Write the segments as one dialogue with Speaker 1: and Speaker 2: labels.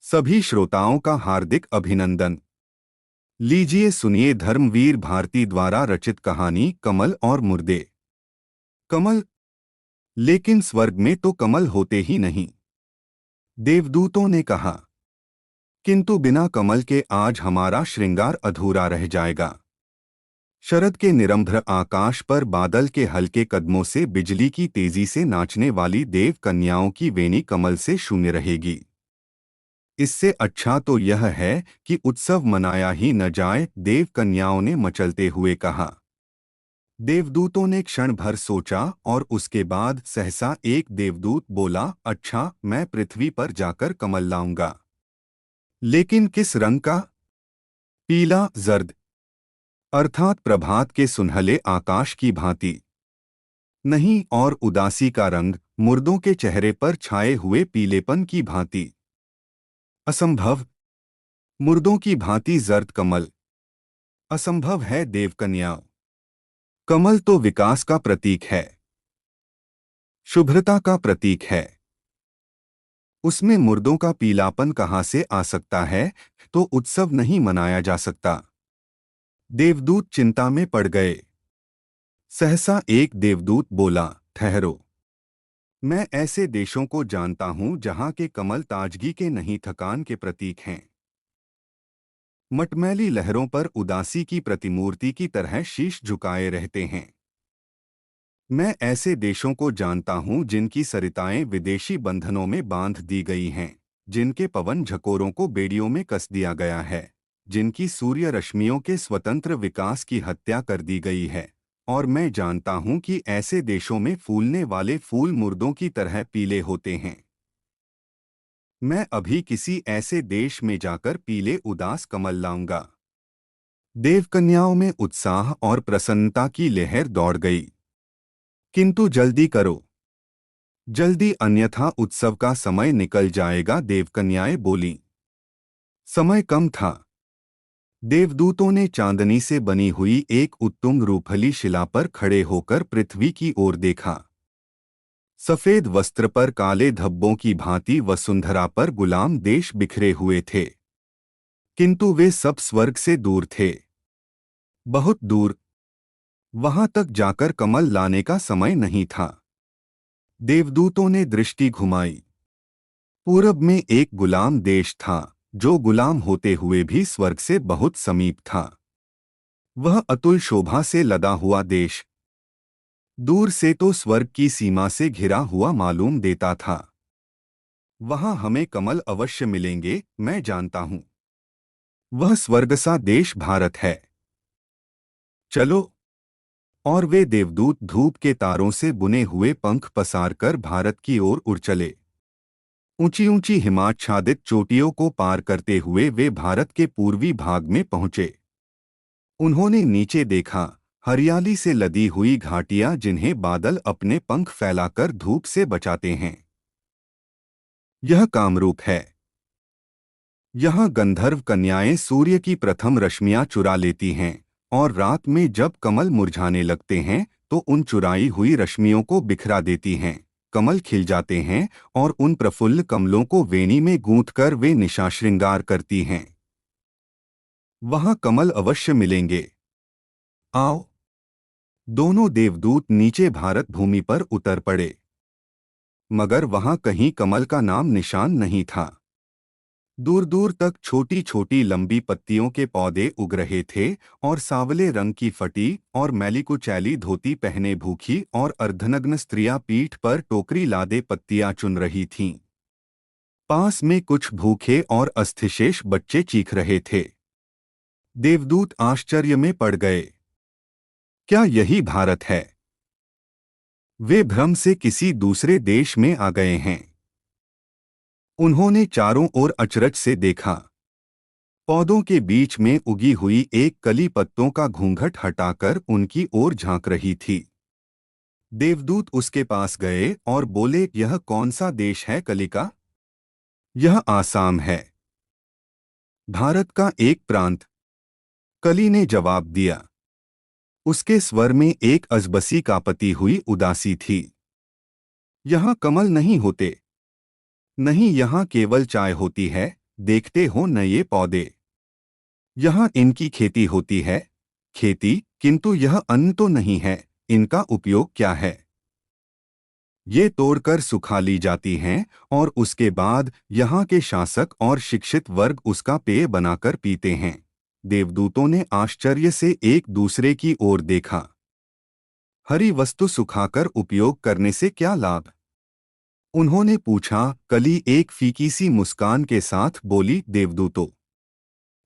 Speaker 1: सभी श्रोताओं का हार्दिक अभिनंदन। लीजिए सुनिए धर्मवीर भारती द्वारा रचित कहानी कमल और मुर्दे। कमल, लेकिन स्वर्ग में तो कमल होते ही नहीं, देवदूतों ने कहा। किंतु बिना कमल के आज हमारा श्रृंगार अधूरा रह जाएगा। शरद के निरंभ्र आकाश पर बादल के हल्के कदमों से बिजली की तेजी से नाचने वाली देव कन्याओं की वेणी कमल से शून्य रहेगी। इससे अच्छा तो यह है कि उत्सव मनाया ही न जाए, देव कन्याओं ने मचलते हुए कहा। देवदूतों ने क्षण भर सोचा और उसके बाद सहसा एक देवदूत बोला, अच्छा, मैं पृथ्वी पर जाकर कमल लाऊंगा। लेकिन किस रंग का? पीला, जर्द, अर्थात प्रभात के सुनहले आकाश की भांति। नहीं, और उदासी का रंग, मुर्दों के चेहरे पर छाए हुए पीलेपन की भांति। असंभव, मुर्दों की भांति जर्द कमल असंभव है देवकन्या। कमल तो विकास का प्रतीक है, शुभ्रता का प्रतीक है। उसमें मुर्दों का पीलापन कहाँ से आ सकता है? तो उत्सव नहीं मनाया जा सकता। देवदूत चिंता में पड़ गए। सहसा एक देवदूत बोला, ठहरो, मैं ऐसे देशों को जानता हूं जहां के कमल ताजगी के नहीं, थकान के प्रतीक हैं। मटमैली लहरों पर उदासी की प्रतिमूर्ति की तरह शीश झुकाए रहते हैं। मैं ऐसे देशों को जानता हूं जिनकी सरिताएं विदेशी बंधनों में बांध दी गई हैं, जिनके पवन झकोरों को बेड़ियों में कस दिया गया है, जिनकी सूर्य रश्मियों के स्वतंत्र विकास की हत्या कर दी गई है। और मैं जानता हूं कि ऐसे देशों में फूलने वाले फूल मुर्दों की तरह पीले होते हैं। मैं अभी किसी ऐसे देश में जाकर पीले उदास कमल लाऊंगा। देवकन्याओं में उत्साह और प्रसन्नता की लहर दौड़ गई। किंतु जल्दी करो, जल्दी, अन्यथा उत्सव का समय निकल जाएगा, देवकन्याएं बोलीं। समय कम था। देवदूतों ने चांदनी से बनी हुई एक उत्तुंग रूपहली शिला पर खड़े होकर पृथ्वी की ओर देखा। सफेद वस्त्र पर काले धब्बों की भांति वसुंधरा पर गुलाम देश बिखरे हुए थे, किंतु वे सब स्वर्ग से दूर थे, बहुत दूर। वहां तक जाकर कमल लाने का समय नहीं था। देवदूतों ने दृष्टि घुमाई। पूरब में एक गुलाम देश था, जो गुलाम होते हुए भी स्वर्ग से बहुत समीप था। वह अतुल शोभा से लदा हुआ देश दूर से तो स्वर्ग की सीमा से घिरा हुआ मालूम देता था। वहां हमें कमल अवश्य मिलेंगे, मैं जानता हूं। वह स्वर्ग सा देश भारत है। चलो। और वे देवदूत धूप के तारों से बुने हुए पंख पसारकर भारत की ओर उड़ चले। ऊंची ऊंची हिमाच्छादित चोटियों को पार करते हुए वे भारत के पूर्वी भाग में पहुंचे। उन्होंने नीचे देखा, हरियाली से लदी हुई घाटियां जिन्हें बादल अपने पंख फैलाकर धूप से बचाते हैं। यह कामरूप है। यहाँ गंधर्व कन्याएं सूर्य की प्रथम रश्मियां चुरा लेती हैं, और रात में जब कमल मुरझाने लगते हैं तो उन चुराई हुई रश्मियों को बिखरा देती हैं। कमल खिल जाते हैं और उन प्रफुल्ल कमलों को वेणी में गूंथकर वे निशा श्रृंगार करती हैं। वहां कमल अवश्य मिलेंगे। आओ। दोनों देवदूत नीचे भारत भूमि पर उतर पड़े, मगर वहां कहीं कमल का नाम निशान नहीं था। दूर दूर तक छोटी छोटी लंबी पत्तियों के पौधे उग रहे थे, और सांवले रंग की फटी और मैली कुचैली धोती पहने भूखी और अर्धनग्न स्त्रियां पीठ पर टोकरी लादे पत्तियां चुन रही थीं। पास में कुछ भूखे और अस्थिशेष बच्चे चीख रहे थे। देवदूत आश्चर्य में पड़ गए। क्या यही भारत है? वे भ्रम से किसी दूसरे देश में आ गए हैं। उन्होंने चारों ओर अचरज से देखा। पौधों के बीच में उगी हुई एक कली पत्तों का घूंघट हटाकर उनकी ओर झांक रही थी। देवदूत उसके पास गए और बोले, यह कौन सा देश है कलिका? यह आसाम है, भारत का एक प्रांत। कली ने जवाब दिया। उसके स्वर में एक अजबसी कापती हुई उदासी थी। यहाँ कमल नहीं होते। नहीं, यहाँ केवल चाय होती है, देखते हो न ये पौधे? यहाँ इनकी खेती होती है। खेती, किंतु यह अन्न तो नहीं है। इनका उपयोग क्या है? ये तोड़कर सुखा ली जाती हैं और उसके बाद यहाँ के शासक और शिक्षित वर्ग उसका पेय बनाकर पीते हैं। देवदूतों ने आश्चर्य से एक दूसरे की ओर देखा। हरी वस्तु सुखाकर उपयोग करने से क्या लाभ? उन्होंने पूछा। कली एक फीकी सी मुस्कान के साथ बोली, देवदूतों,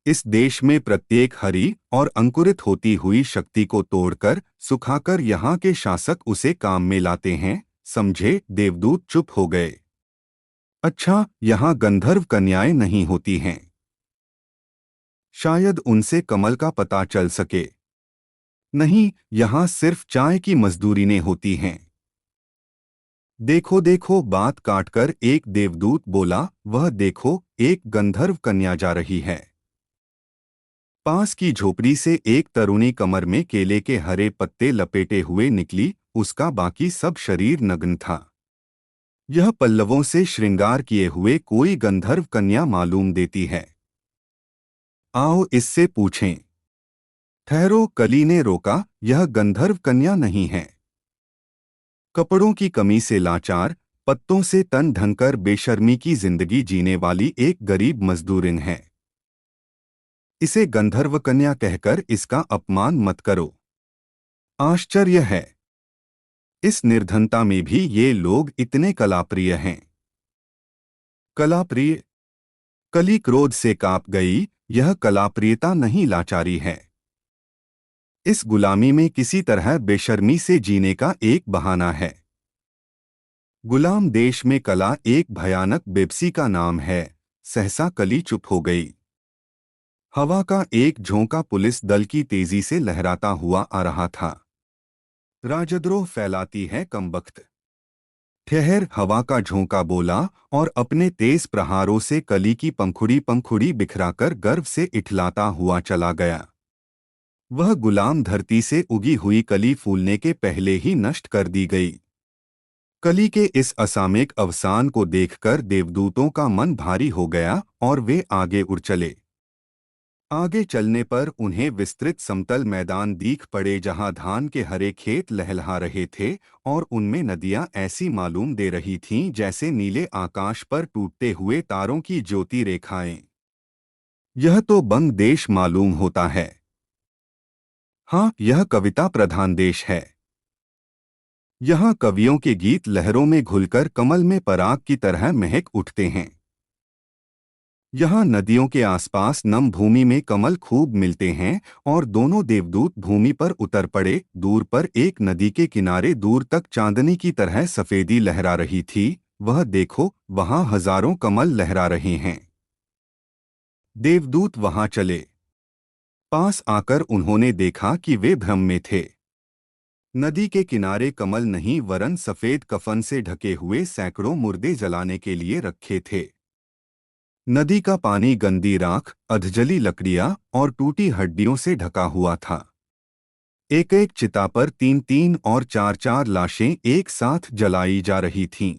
Speaker 1: इस देश में प्रत्येक हरी और अंकुरित होती हुई शक्ति को तोड़कर सुखाकर यहाँ के शासक उसे काम में लाते हैं। समझे? देवदूत चुप हो गए। अच्छा, यहाँ गंधर्व कन्याएं नहीं होती हैं? शायद उनसे कमल का पता चल सके। नहीं, यहाँ सिर्फ चाय की मजदूरी होती हैं। देखो देखो, बात काटकर एक देवदूत बोला, वह देखो, एक गंधर्व कन्या जा रही है। पास की झोपड़ी से एक तरुणी कमर में केले के हरे पत्ते लपेटे हुए निकली। उसका बाकी सब शरीर नग्न था। यह पल्लवों से श्रृंगार किए हुए कोई गंधर्व कन्या मालूम देती है। आओ इससे पूछें। ठहरो, कली ने रोका, यह गंधर्व कन्या नहीं है। कपड़ों की कमी से लाचार, पत्तों से तन ढंकर बेशर्मी की जिंदगी जीने वाली एक गरीब मजदूरिन है। इसे गंधर्व कन्या कहकर इसका अपमान मत करो। आश्चर्य है, इस निर्धनता में भी ये लोग इतने कलाप्रिय हैं। कलाप्रिय? कली क्रोध से कांप गई। यह कलाप्रियता नहीं, लाचारी है। इस गुलामी में किसी तरह बेशर्मी से जीने का एक बहाना है। गुलाम देश में कला एक भयानक बेबसी का नाम है। सहसा कली चुप हो गई। हवा का एक झोंका पुलिस दल की तेजी से लहराता हुआ आ रहा था। राजद्रोह फैलाती है कमबख्त। ठहर, हवा का झोंका बोला और अपने तेज प्रहारों से कली की पंखुड़ी पंखुड़ी बिखराकर गर्व से इठलाता हुआ चला गया। वह गुलाम धरती से उगी हुई कली फूलने के पहले ही नष्ट कर दी गई। कली के इस असामयिक अवसान को देखकर देवदूतों का मन भारी हो गया और वे आगे उड़ चले। आगे चलने पर उन्हें विस्तृत समतल मैदान दीख पड़े जहां धान के हरे खेत लहलहा रहे थे और उनमें नदियां ऐसी मालूम दे रही थीं जैसे नीले आकाश पर टूटते हुए तारों की ज्योति रेखाएं। यह तो बंग देश मालूम होता है। हाँ, यह कविता प्रधान देश है। यहाँ कवियों के गीत लहरों में घुलकर कमल में पराग की तरह महक उठते हैं। यहाँ नदियों के आसपास नम भूमि में कमल खूब मिलते हैं और दोनों देवदूत भूमि पर उतर पड़े। दूर पर एक नदी के किनारे दूर तक चांदनी की तरह सफेदी लहरा रही थी। वह देखो, वहाँ हजारों कमल लहरा रहे हैं। देवदूत वहाँ चले। पास आकर उन्होंने देखा कि वे भ्रम में थे। नदी के किनारे कमल नहीं वरन सफेद कफन से ढके हुए सैकड़ों मुर्दे जलाने के लिए रखे थे। नदी का पानी गंदी राख, अधजली लकड़ियां और टूटी हड्डियों से ढका हुआ था। एक एक चिता पर 3-3 और 4-4 लाशें एक साथ जलाई जा रही थीं।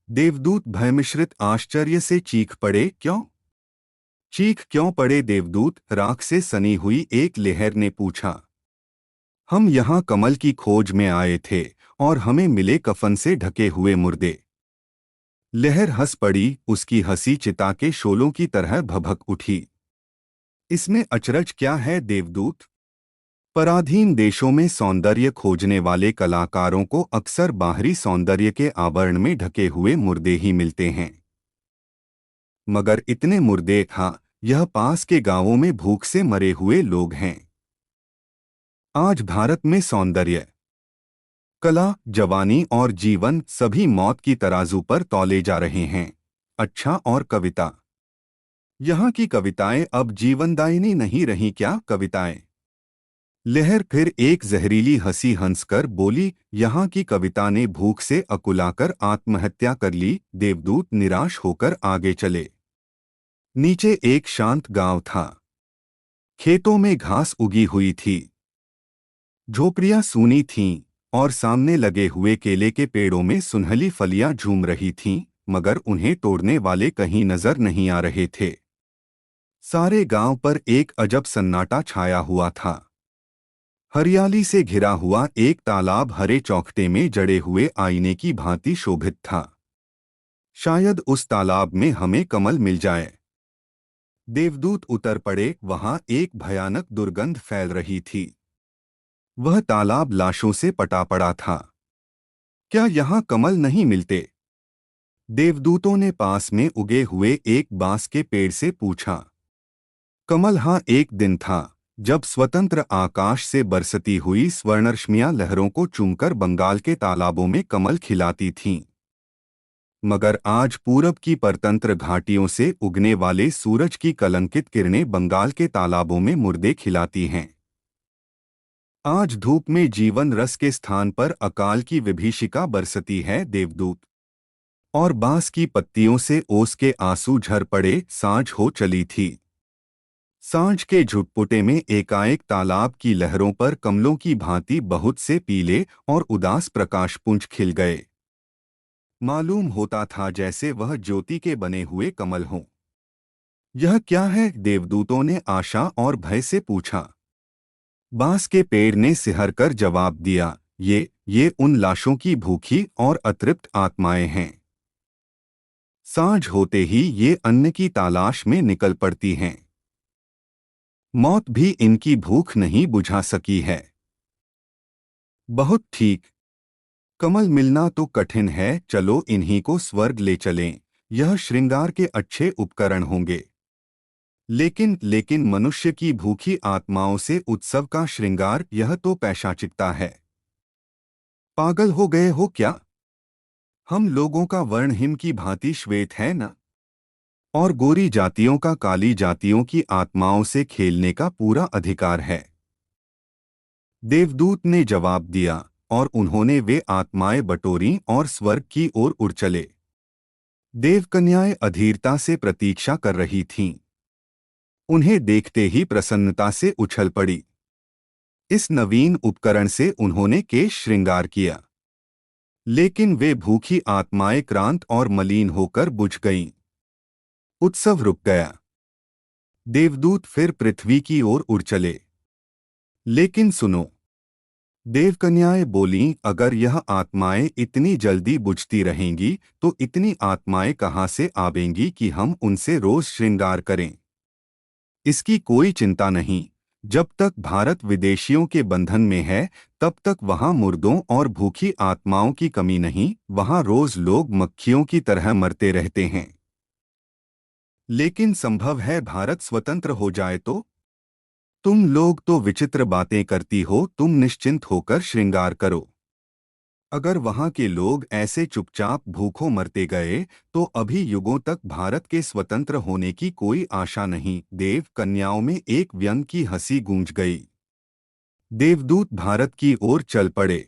Speaker 1: देवदूत भयमिश्रित आश्चर्य से चीख पड़े। क्यों? चीख क्यों पड़े देवदूत? राख से सनी हुई एक लहर ने पूछा। हम यहाँ कमल की खोज में आए थे और हमें मिले कफन से ढके हुए मुर्दे। लहर हंस पड़ी। उसकी हंसी चिता के शोलों की तरह भभक उठी। इसमें अचरज क्या है देवदूत? पराधीन देशों में सौंदर्य खोजने वाले कलाकारों को अक्सर बाहरी सौंदर्य के आवरण में ढके हुए मुर्दे ही मिलते हैं। मगर इतने मुर्दे? हाँ, यह पास के गांवों में भूख से मरे हुए लोग हैं। आज भारत में सौंदर्य, कला, जवानी और जीवन सभी मौत की तराजू पर तौले जा रहे हैं। अच्छा, और कविता? यहाँ की कविताएं अब जीवनदायिनी नहीं रहीं क्या? कविताएं? लहर फिर एक जहरीली हंसी हंसकर बोली। यहाँ की कविता ने भूख से अकुलाकर आत्महत्या कर ली। देवदूत निराश होकर आगे चले। नीचे एक शांत गांव था। खेतों में घास उगी हुई थी। झोपड़ियां सूनी थीं और सामने लगे हुए केले के पेड़ों में सुनहली फलियां झूम रही थीं। मगर उन्हें तोड़ने वाले कहीं नजर नहीं आ रहे थे। सारे गांव पर एक अजब सन्नाटा छाया हुआ था। हरियाली से घिरा हुआ एक तालाब हरे चौखटे में जड़े हुए आईने की भांति शोभित था। शायद उस तालाब में हमें कमल मिल जाए। देवदूत उतर पड़े। वहां एक भयानक दुर्गंध फैल रही थी। वह तालाब लाशों से पटा पड़ा था। क्या यहाँ कमल नहीं मिलते? देवदूतों ने पास में उगे हुए एक बांस के पेड़ से पूछा। कमल, हाँ, एक दिन था जब स्वतंत्र आकाश से बरसती हुई स्वर्णरश्मियां लहरों को चूमकर बंगाल के तालाबों में कमल खिलाती थीं। मगर आज पूरब की परतंत्र घाटियों से उगने वाले सूरज की कलंकित किरणें बंगाल के तालाबों में मुर्दे खिलाती हैं। आज धूप में जीवन रस के स्थान पर अकाल की विभीषिका बरसती है देवदूत। और बांस की पत्तियों से ओस के आंसू झर पड़े। सांझ हो चली थी। सांझ के झुटपुटे में एकाएक तालाब की लहरों पर कमलों की भांति बहुत से पीले और उदास प्रकाशपुंज खिल गए। मालूम होता था जैसे वह ज्योति के बने हुए कमल हों। यह क्या है? देवदूतों ने आशा और भय से पूछा। बांस के पेड़ ने सिहरकर जवाब दिया, ये उन लाशों की भूखी और अतृप्त आत्माएं हैं। सांझ होते ही ये अन्न की तलाश में निकल पड़ती हैं। मौत भी इनकी भूख नहीं बुझा सकी है। बहुत ठीक। कमल मिलना तो कठिन है, चलो इन्हीं को स्वर्ग ले चलें। यह श्रृंगार के अच्छे उपकरण होंगे। लेकिन मनुष्य की भूखी आत्माओं से उत्सव का श्रृंगार, यह तो पैशाचिकता है। पागल हो गए हो क्या? हम लोगों का वर्ण हिम की भांति श्वेत है न? और गोरी जातियों का काली जातियों की आत्माओं से खेलने का पूरा अधिकार है। देवदूत ने जवाब दिया और उन्होंने वे आत्माएं बटोरी और स्वर्ग की ओर उड़ चले। देवकन्याएं अधीरता से प्रतीक्षा कर रही थीं। उन्हें देखते ही प्रसन्नता से उछल पड़ी। इस नवीन उपकरण से उन्होंने केश श्रृंगार किया। लेकिन वे भूखी आत्माएं क्रांत और मलिन होकर बुझ गईं। उत्सव रुक गया। देवदूत फिर पृथ्वी की ओर उड़ चले। लेकिन सुनो, देवकन्याएं बोलीं, अगर यह आत्माएं इतनी जल्दी बुझती रहेंगी तो इतनी आत्माएं कहाँ से आवेंगी कि हम उनसे रोज श्रृंगार करें? इसकी कोई चिंता नहीं। जब तक भारत विदेशियों के बंधन में है तब तक वहां मुर्दों और भूखी आत्माओं की कमी नहीं। वहां रोज लोग मक्खियों की तरह मरते रहते हैं। लेकिन संभव है भारत स्वतंत्र हो जाए तो? तुम लोग तो विचित्र बातें करती हो। तुम निश्चिंत होकर श्रृंगार करो। अगर वहां के लोग ऐसे चुपचाप भूखों मरते गए तो अभी युगों तक भारत के स्वतंत्र होने की कोई आशा नहीं। देव कन्याओं में एक व्यंग की हंसी गूंज गई। देवदूत भारत की ओर चल पड़े।